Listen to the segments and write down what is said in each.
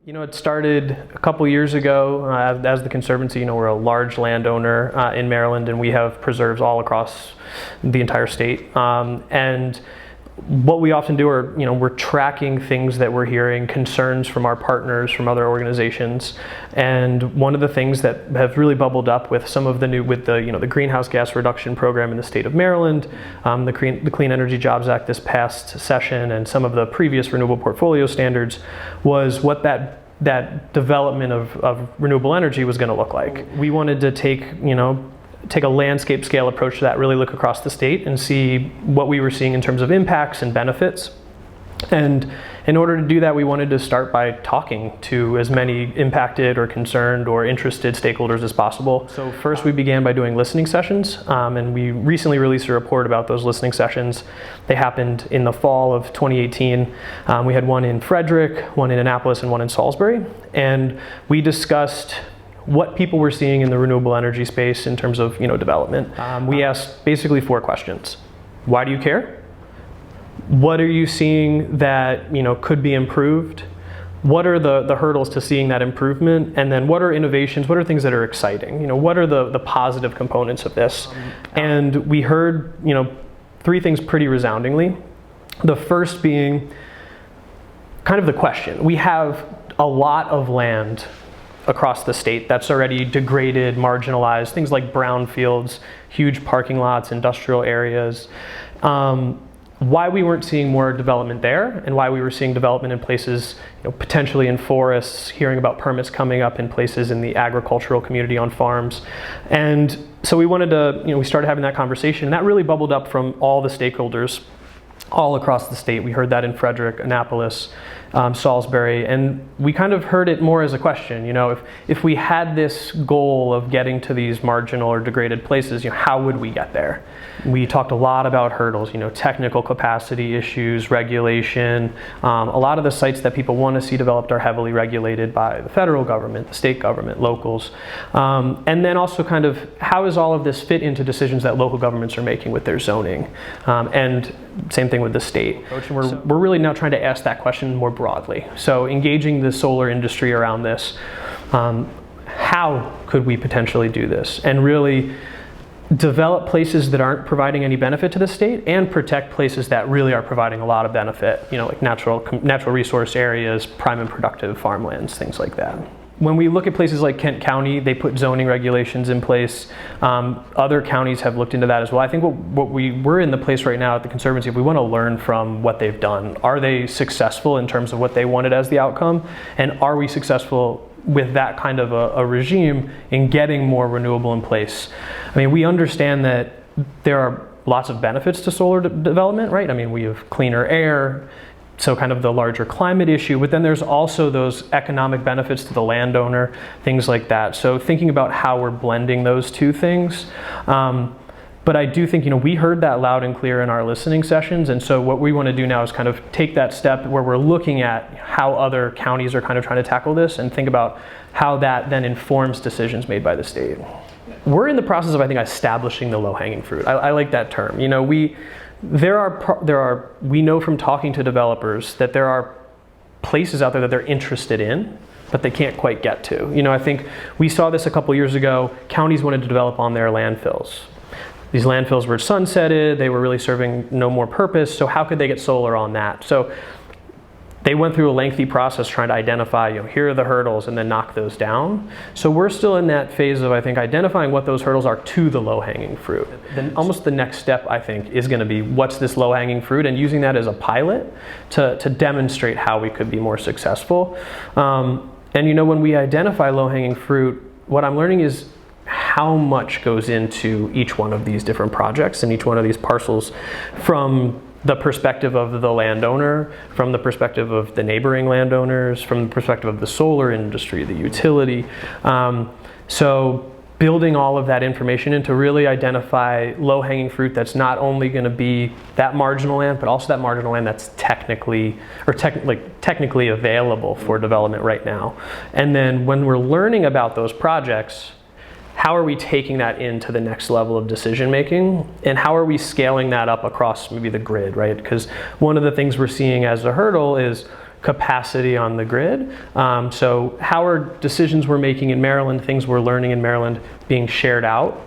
It started a couple years ago as the Conservancy. We're a large landowner in Maryland, and we have preserves all across the entire state. And what we often do are, we're tracking things that we're hearing, concerns from our partners, from other organizations. And one of the things that have really bubbled up with some of the new, with the greenhouse gas reduction program in the state of Maryland, the Clean Energy Jobs Act this past session, and some of the previous renewable portfolio standards, was what that development of renewable energy was going to look like. We wanted to take a landscape scale approach to that, really look across the state and see what we were seeing in terms of impacts and benefits. And in order to do that, we wanted to start by talking to as many impacted or concerned or interested stakeholders as possible. So first we began by doing listening sessions, and we recently released a report about those listening sessions. They happened in the fall of 2018. We had one in Frederick, one in Annapolis, and one in Salisbury. And we discussed what people were seeing in the renewable energy space in terms of development. We asked basically 4 questions. Why do you care? What are you seeing that could be improved? What are the hurdles to seeing that improvement? And then what are innovations? What are things that are exciting? What are the positive components of this? And we heard 3 things pretty resoundingly. The first being kind of the question. We have a lot of land across the state that's already degraded, marginalized, things like brownfields, huge parking lots, industrial areas. Why we weren't seeing more development there, and why we were seeing development in places, potentially in forests, hearing about permits coming up in places in the agricultural community on farms. And so we wanted to, we started having that conversation, and that really bubbled up from all the stakeholders all across the state. We heard that in Frederick, Annapolis, Salisbury, and we kind of heard it more as a question. If we had this goal of getting to these marginal or degraded places, how would we get there? We talked a lot about hurdles, technical capacity issues, regulation. A lot of the sites that people want to see developed are heavily regulated by the federal government, the state government, locals. And then also kind of how does all of this fit into decisions that local governments are making with their zoning? And same thing with the state. We're really now trying to ask that question more broadly. So engaging the solar industry around this, how could we potentially do this? And really develop places that aren't providing any benefit to the state and protect places that really are providing a lot of benefit, like natural resource areas, prime and productive farmlands, things like that. When we look at places like Kent County, they put zoning regulations in place. Other counties have looked into that as well. I think we're in the place right now at the Conservancy, if we want to learn from what they've done. Are they successful in terms of what they wanted as the outcome? And are we successful with that kind of a regime in getting more renewable in place? We understand that there are lots of benefits to solar development, right? We have cleaner air, so kind of the larger climate issue, but then there's also those economic benefits to the landowner, things like that. So thinking about how we're blending those 2 things. But I do think, we heard that loud and clear in our listening sessions, and so what we want to do now is kind of take that step where we're looking at how other counties are kind of trying to tackle this and think about how that then informs decisions made by the state. We're in the process of, I think, establishing the low-hanging fruit. I like that term. We know from talking to developers that there are places out there that they're interested in, but they can't quite get to. I think we saw this a couple years ago. Counties wanted to develop on their landfills. These landfills were sunsetted, they were really serving no more purpose, so how could they get solar on that? So they went through a lengthy process trying to identify, here are the hurdles, and then knock those down. So we're still in that phase of, I think, identifying what those hurdles are to the low-hanging fruit. Then almost the next step, I think, is going to be what's this low-hanging fruit, and using that as a pilot to demonstrate how we could be more successful. And when we identify low-hanging fruit, what I'm learning is how much goes into each one of these different projects and each one of these parcels, from the perspective of the landowner, from the perspective of the neighboring landowners, from the perspective of the solar industry, the utility. So building all of that information in to really identify low-hanging fruit that's not only going to be that marginal land, but also that marginal land that's technically available for development right now. And then when we're learning about those projects, how are we taking that into the next level of decision making, and how are we scaling that up across maybe the grid, right? Because one of the things we're seeing as a hurdle is capacity on the grid. So how are decisions we're making in Maryland, things we're learning in Maryland, being shared out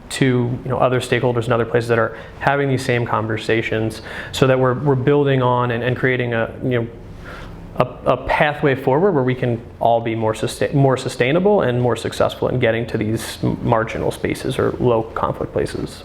to other stakeholders in other places that are having these same conversations, so that we're building on and creating a pathway forward where we can all be more sustainable and more successful in getting to these marginal spaces or low conflict places.